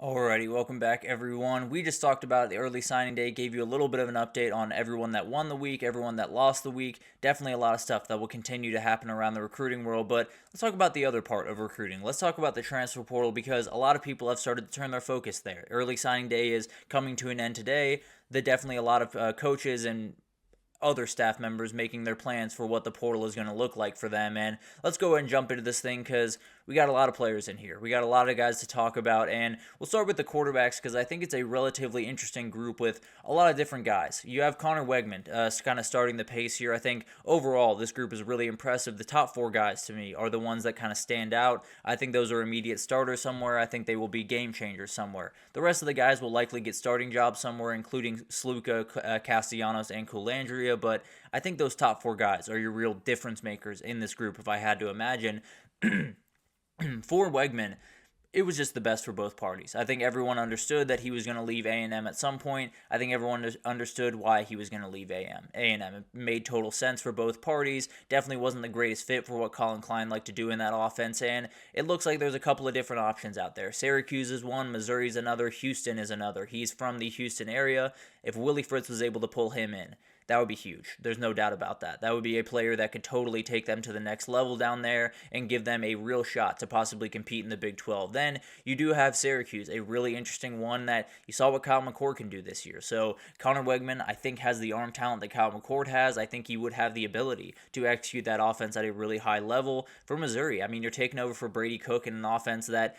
Alrighty, welcome back everyone. We just talked about the early signing day, gave you a little bit of an update on everyone that won the week, everyone that lost the week. Definitely a lot of stuff that will continue to happen around the recruiting world, but let's talk about the other part of recruiting. Let's talk about the transfer portal because a lot of people have started to turn their focus there. Early signing day is coming to an end today. Definitely a lot of coaches and other staff members making their plans for what the portal is going to look like for them. And let's go ahead and jump into this thing because we got a lot of players in here. We got a lot of guys to talk about, and we'll start with the quarterbacks because I think it's a relatively interesting group with a lot of different guys. You have Connor Wegman kind of starting the pace here. I think overall this group is really impressive. The top four guys to me are the ones that kind of stand out. I think those are immediate starters somewhere. I think they will be game changers somewhere. The rest of the guys will likely get starting jobs somewhere, including Sluka, Castellanos, and Coulandria, but I think those top four guys are your real difference makers in this group if I had to imagine. For Wegman, it was just the best for both parties. I think everyone understood that he was going to leave A&M at some point. I think everyone understood why he was going to leave A&M. It made total sense for both parties. Definitely wasn't the greatest fit for what Colin Klein liked to do in that offense, and it looks like there's a couple of different options out there. Syracuse is one, Missouri's another, Houston is another. He's from the Houston area. If Willie Fritz was able to pull him in, that would be huge. There's no doubt about that. That would be a player that could totally take them to the next level down there and give them a real shot to possibly compete in the Big 12. Then you do have Syracuse, a really interesting one that you saw what Kyle McCord can do this year. So Connor Wegman, I think, has the arm talent that Kyle McCord has. I think he would have the ability to execute that offense at a really high level. For Missouri, I mean, you're taking over for Brady Cook in an offense that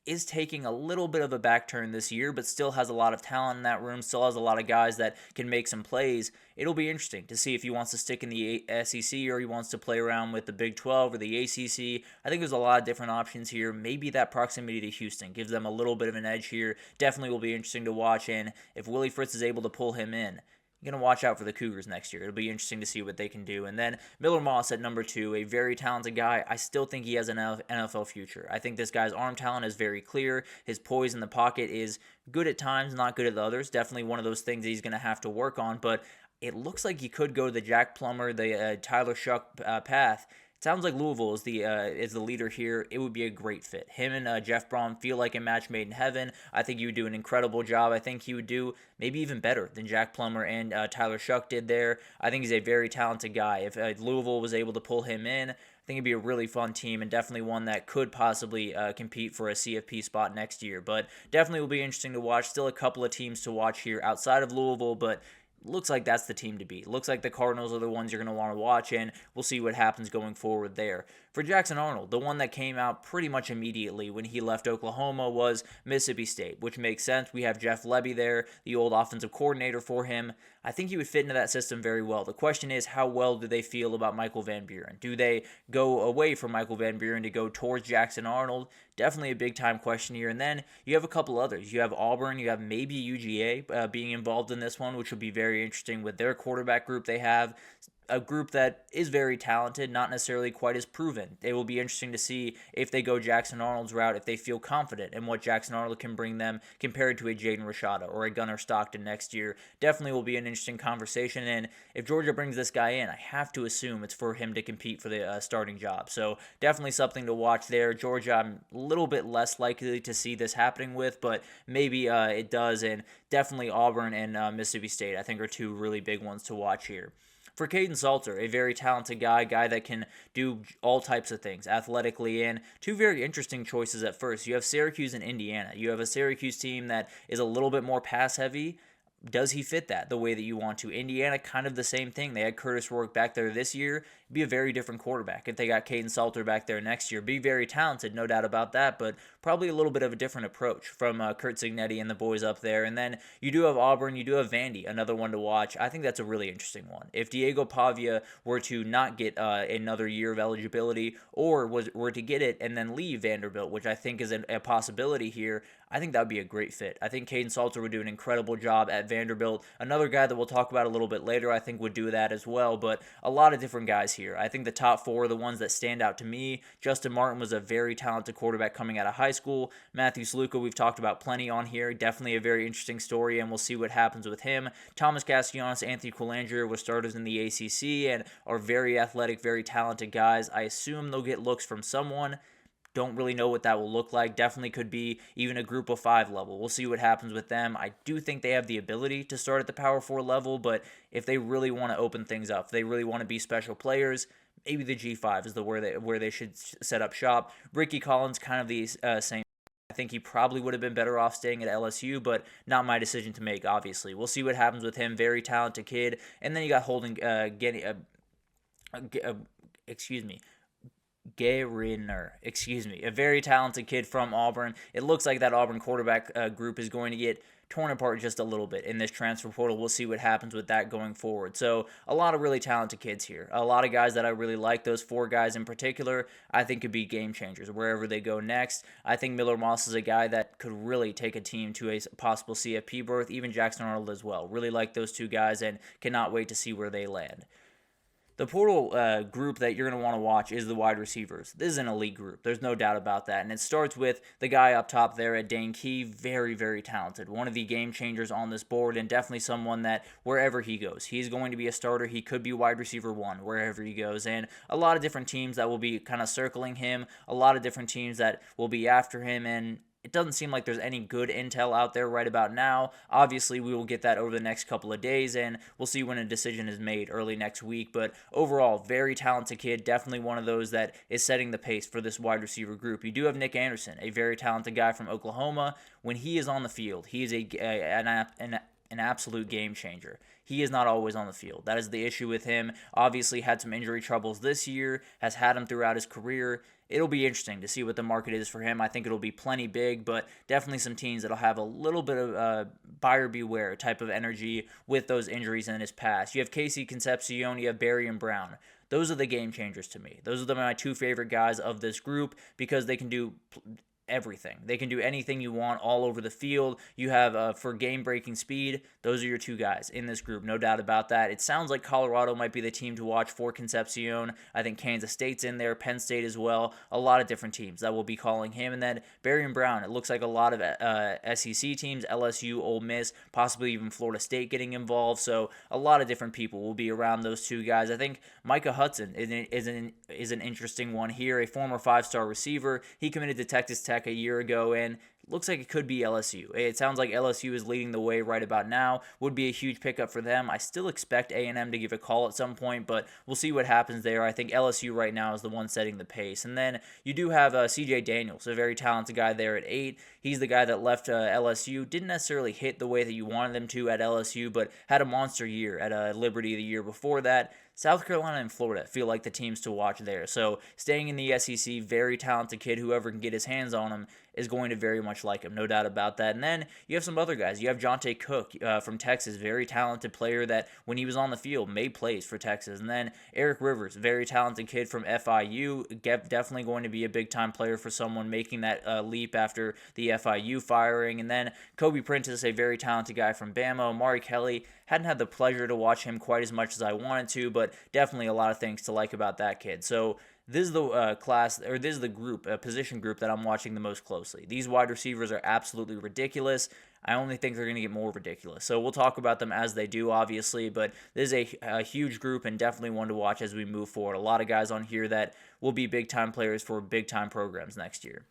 is taking a little bit of a back turn this year, but still has a lot of talent in that room, still has a lot of guys that can make some plays. It'll be interesting to see if he wants to stick in the SEC or he wants to play around with the Big 12 or the ACC. I think there's a lot of different options here. Maybe that proximity to Houston gives them a little bit of an edge here. Definitely will be interesting to watch, and if Willie Fritz is able to pull him in, you're going to watch out for the Cougars next year. It'll be interesting to see what they can do. And then Miller Moss at number 2, a very talented guy. I still think he has an NFL future. I think this guy's arm talent is very clear. His poise in the pocket is good at times, not good at others. Definitely one of those things that he's going to have to work on. But it looks like he could go the Jack Plummer, the Tyler Shuck path. It sounds like Louisville is the leader here. It would be a great fit. Him and Jeff Braun feel like a match made in heaven. I think he would do an incredible job. I think he would do maybe even better than Jack Plummer and Tyler Shuck did there. I think he's a very talented guy. If Louisville was able to pull him in, I think it'd be a really fun team and definitely one that could possibly compete for a CFP spot next year. But definitely will be interesting to watch. Still a couple of teams to watch here outside of Louisville, but looks like that's the team to beat. Looks like the Cardinals are the ones you're going to want to watch, and we'll see what happens going forward there. For Jackson Arnold, the one that came out pretty much immediately when he left Oklahoma was Mississippi State, which makes sense. We have Jeff Lebby there, the old offensive coordinator for him. I think he would fit into that system very well. The question is, how well do they feel about Michael Van Buren? Do they go away from Michael Van Buren to go towards Jackson Arnold? Definitely a big-time question here. And then you have a couple others. You have Auburn. You have maybe UGA being involved in this one, which would be very interesting with their quarterback group they have. A group that is very talented, not necessarily quite as proven. It will be interesting to see if they go Jackson Arnold's route, if they feel confident in what Jackson Arnold can bring them compared to a Jaden Rashada or a Gunnar Stockton next year. Definitely will be an interesting conversation, and if Georgia brings this guy in, I have to assume it's for him to compete for the starting job. So definitely something to watch there. Georgia, I'm a little bit less likely to see this happening with, but maybe it does, and definitely Auburn and Mississippi State, I think, are two really big ones to watch here. For Caden Salter, a very talented guy that can do all types of things athletically, and two very interesting choices at first. You have Syracuse and Indiana. You have a Syracuse team that is a little bit more pass heavy. Does he fit that the way that you want to? Indiana, kind of the same thing. They had Curtis Rourke back there this year. Be a very different quarterback if they got Caden Salter back there next year. Be very talented, no doubt about that, but probably a little bit of a different approach from Kurt Cignetti and the boys up there. And then you do have Auburn, you do have Vandy, another one to watch. I think that's a really interesting one. If Diego Pavia were to not get another year of eligibility or were to get it and then leave Vanderbilt, which I think is a possibility here, I think that would be a great fit. I think Caden Salter would do an incredible job at Vanderbilt. Another guy that we'll talk about a little bit later, I think, would do that as well, but a lot of different guys here. I think the top four are the ones that stand out to me. Justin Martin was a very talented quarterback coming out of high school. Matthew Sluka, we've talked about plenty on here. Definitely a very interesting story, and we'll see what happens with him. Thomas Castellanos, Anthony Coulandria were starters in the ACC and are very athletic, very talented guys. I assume they'll get looks from someone. don't really know what that will look like. Definitely could be even a group of 5 level. We'll see what happens with them. I do think they have the ability to start at the Power 4 level, but if they really want to open things up, if they really want to be special players, maybe the G5 is where they should set up shop. Ricky Collins, kind of the same. I think he probably would have been better off staying at LSU, but not my decision to make, obviously. We'll see what happens with him. Very talented kid. And then you got Holden Gariner, a very talented kid from Auburn. It looks like that Auburn quarterback group is going to get torn apart just a little bit in this transfer portal. We'll see what happens with that going forward. So a lot of really talented kids here. A lot of guys that I really like. Those 4 guys in particular, I think could be game changers wherever they go next. I think Miller Moss is a guy that could really take a team to a possible CFP berth. Even Jackson Arnold as well. Really like those 2 guys and cannot wait to see where they land. The portal group that you're going to want to watch is the wide receivers. This is an elite group. There's no doubt about that. And it starts with the guy up top there at Dane Key. Very, very talented. One of the game changers on this board, and definitely someone that wherever he goes, he's going to be a starter. He could be wide receiver 1 wherever he goes. And a lot of different teams that will be kind of circling him. A lot of different teams that will be after him. And it doesn't seem like there's any good intel out there right about now. Obviously, we will get that over the next couple of days, and we'll see when a decision is made early next week. But overall, very talented kid. Definitely one of those that is setting the pace for this wide receiver group. You do have Nick Anderson, a very talented guy from Oklahoma. When he is on the field, he is an absolute game changer. He is not always on the field. That is the issue with him. Obviously had some injury troubles this year, has had them throughout his career. It'll be interesting to see what the market is for him. I think it'll be plenty big, but definitely some teams that'll have a little bit of buyer beware type of energy with those injuries in his past. You have Casey Concepcion, you have Barry and Brown. Those are the game changers to me. Those are my 2 favorite guys of this group because they can do everything. They can do anything you want all over the field. You have, for game-breaking speed, those are your 2 guys in this group, no doubt about that. It sounds like Colorado might be the team to watch for Concepcion. I think Kansas State's in there, Penn State as well. A lot of different teams that will be calling him. And then Barry and Brown, it looks like a lot of SEC teams, LSU, Ole Miss, possibly even Florida State getting involved. So a lot of different people will be around those 2 guys. I think Micah Hudson is an interesting one here, a former 5-star receiver. He committed to Texas Tech a year ago, and looks like it could be LSU. It sounds like LSU is leading the way right about now. Would be a huge pickup for them. I still expect A&M to give a call at some point, but we'll see what happens there. I think LSU right now is the one setting the pace. And then you do have CJ Daniels, a very talented guy there at 8. He's the guy that left LSU. Didn't necessarily hit the way that you wanted them to at LSU, but had a monster year at Liberty the year before that. South Carolina and Florida feel like the teams to watch there. So staying in the SEC, very talented kid. Whoever can get his hands on him is going to very much like him, no doubt about that. And then you have some other guys. You have Jonte Cook from Texas, very talented player that when he was on the field made plays for Texas. And then Eric Rivers, very talented kid from FIU, definitely going to be a big-time player for someone making that leap after the FIU firing. And then Kobe Prentice, a very talented guy from Bama. Amari Kelly, hadn't had the pleasure to watch him quite as much as I wanted to, but definitely a lot of things to like about that kid. So this is the this is the group, position group that I'm watching the most closely. These wide receivers are absolutely ridiculous. I only think they're going to get more ridiculous. So we'll talk about them as they do, obviously, but this is a huge group and definitely one to watch as we move forward. A lot of guys on here that will be big-time players for big-time programs next year.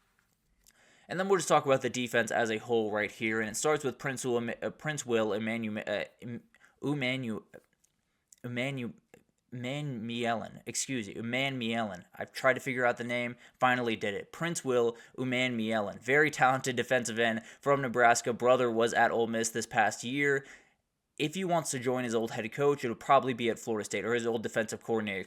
And then we'll just talk about the defense as a whole right here, and it starts with Prince Will Umanmielen. I've tried to figure out the name, finally did it. Prince Will Umanmielen, very talented defensive end from Nebraska. Brother was at Ole Miss this past year. If he wants to join his old head coach, it'll probably be at Florida State, or his old defensive coordinator,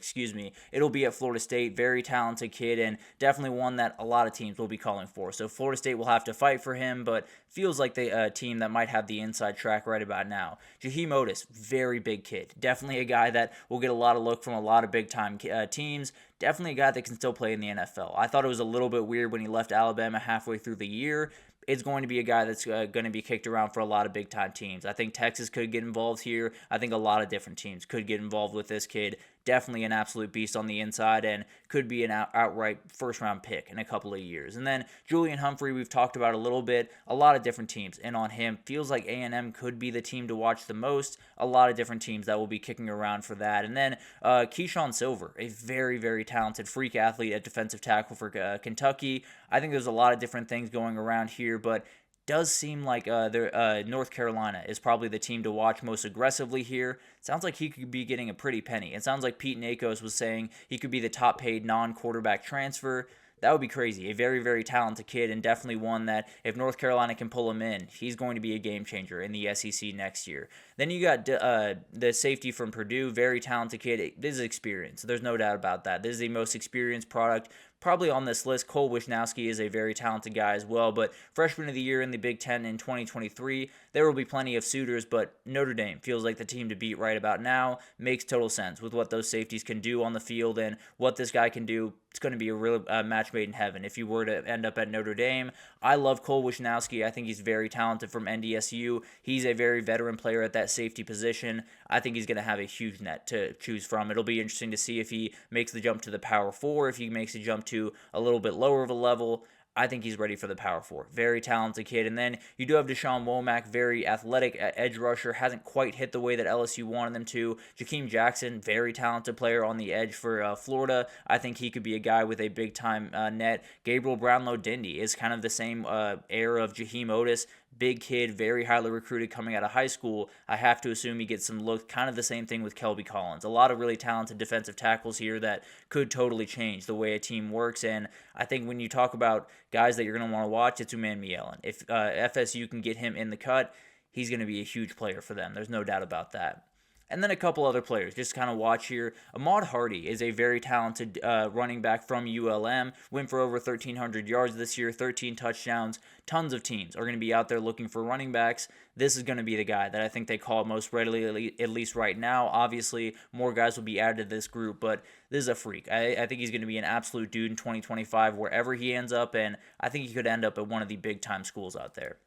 It'll be at Florida State. Very talented kid, and definitely one that a lot of teams will be calling for. So Florida State will have to fight for him, but feels like the team that might have the inside track right about now. Jaheim Otis, very big kid. Definitely a guy that will get a lot of look from a lot of big-time teams. Definitely a guy that can still play in the NFL. I thought it was a little bit weird when he left Alabama halfway through the year. It's going to be a guy that's going to be kicked around for a lot of big-time teams. I think Texas could get involved here. I think a lot of different teams could get involved with this kid. definitely an absolute beast on the inside and could be an outright first-round pick in a couple of years. And then Julian Humphrey, we've talked about a little bit, a lot of different teams in on him. Feels like A&M could be the team to watch the most. A lot of different teams that will be kicking around for that. And then Keyshawn Silver, a very, very talented freak athlete at defensive tackle for Kentucky. I think there's a lot of different things going around here, but does seem like North Carolina is probably the team to watch most aggressively here. Sounds like he could be getting a pretty penny. It sounds like Pete Nakos was saying he could be the top paid non-quarterback transfer. That would be crazy. A very, very talented kid, and definitely one that if North Carolina can pull him in, he's going to be a game changer in the SEC next year. Then you got the safety from Purdue, very talented kid. This is experience. There's no doubt about that. This is the most experienced product probably on this list. Cole Wisnowski is a very talented guy as well, but freshman of the year in the Big Ten in 2023, there will be plenty of suitors, but Notre Dame feels like the team to beat right about now. Makes total sense with what those safeties can do on the field and what this guy can do. It's going to be a real match made in heaven if you were to end up at Notre Dame. I love Cole Wisnowski. I think he's very talented from NDSU. He's a very veteran player at that safety position. I think he's going to have a huge net to choose from. It'll be interesting to see if he makes the jump to the Power 4, if he makes a jump to a little bit lower of a level. I think he's ready for the Power 4. Very talented kid. And then you do have Deshaun Womack, very athletic edge rusher. Hasn't quite hit the way that LSU wanted them to. Jakeem Jackson, very talented player on the edge for Florida. I think he could be a guy with a big-time net. Gabriel Brownlow-Dindy is kind of the same era of Jaheim Otis. Big kid, very highly recruited coming out of high school. I have to assume he gets some look. Kind of the same thing with Kelby Collins. A lot of really talented defensive tackles here that could totally change the way a team works. And I think when you talk about guys that you're going to want to watch, it's Uman Mielen. If FSU can get him in the cut, he's going to be a huge player for them. There's no doubt about that. And then a couple other players, just kind of watch here. Ahmad Hardy is a very talented running back from ULM. Went for over 1,300 yards this year, 13 touchdowns. Tons of teams are going to be out there looking for running backs. This is going to be the guy that I think they call most readily, at least right now. Obviously, more guys will be added to this group, but this is a freak. I think he's going to be an absolute dude in 2025 wherever he ends up, and I think he could end up at one of the big-time schools out there.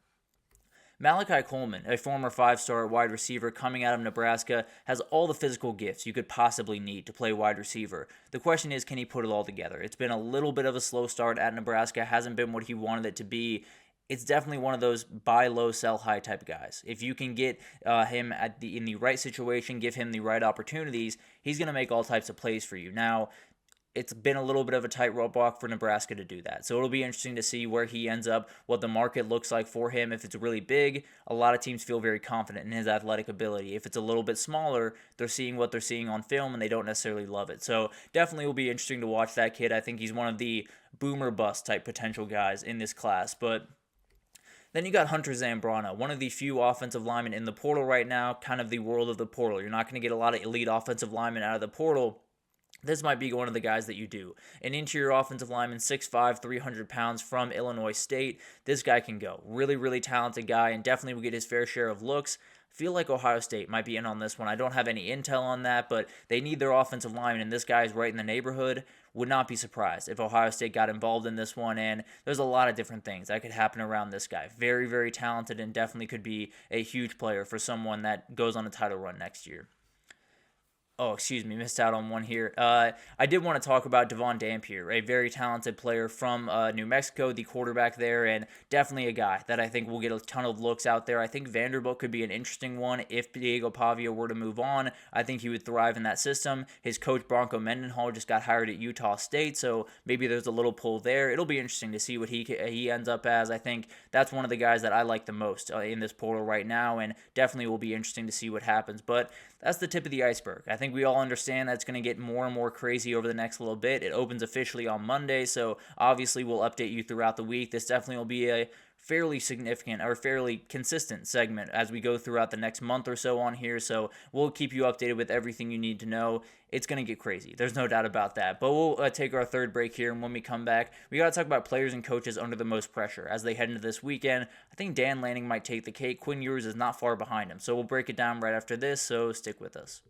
Malachi Coleman, a former 5-star wide receiver coming out of Nebraska, has all the physical gifts you could possibly need to play wide receiver. The question is, can he put it all together? It's been a little bit of a slow start at Nebraska, hasn't been what he wanted it to be. It's definitely one of those buy low, sell high type of guys. If you can get him in the right situation, give him the right opportunities, he's going to make all types of plays for you. Now, it's been a little bit of a tightrope walk for Nebraska to do that. So it'll be interesting to see where he ends up, what the market looks like for him. If it's really big, a lot of teams feel very confident in his athletic ability. If it's a little bit smaller, they're seeing what they're seeing on film and they don't necessarily love it. So definitely will be interesting to watch that kid. I think he's one of the boomer bust type potential guys in this class. But then you got Hunter Zambrana, one of the few offensive linemen in the portal right now, kind of the world of the portal. You're not going to get a lot of elite offensive linemen out of the portal. This might be one of the guys that you do. An interior offensive lineman, 6'5", 300 pounds from Illinois State. This guy can go. Really, really talented guy and definitely will get his fair share of looks. I feel like Ohio State might be in on this one. I don't have any intel on that, but they need their offensive lineman, and this guy is right in the neighborhood. Would not be surprised if Ohio State got involved in this one, and there's a lot of different things that could happen around this guy. Very, very talented and definitely could be a huge player for someone that goes on a title run next year. Oh, excuse me, missed out on one here. I did want to talk about Devon Dampier, a very talented player from New Mexico, the quarterback there, and definitely a guy that I think will get a ton of looks out there. I think Vanderbilt could be an interesting one if Diego Pavia were to move on. I think he would thrive in that system. His coach, Bronco Mendenhall, just got hired at Utah State, so maybe there's a little pull there. It'll be interesting to see what he ends up as. I think that's one of the guys that I like the most in this portal right now, and definitely will be interesting to see what happens. But that's the tip of the iceberg. I think we all understand that's going to get more and more crazy over the next little bit. It opens officially on Monday, so obviously we'll update you throughout the week. This definitely will be a fairly significant or fairly consistent segment as we go throughout the next month or so on here, so we'll keep you updated with everything you need to know. It's going to get crazy. There's no doubt about that. But we'll take our third break here, and when we come back, we got to talk about players and coaches under the most pressure as they head into this weekend. I think Dan Lanning might take the cake. Quinn Ewers is not far behind him, so we'll break it down right after this, so stick with us.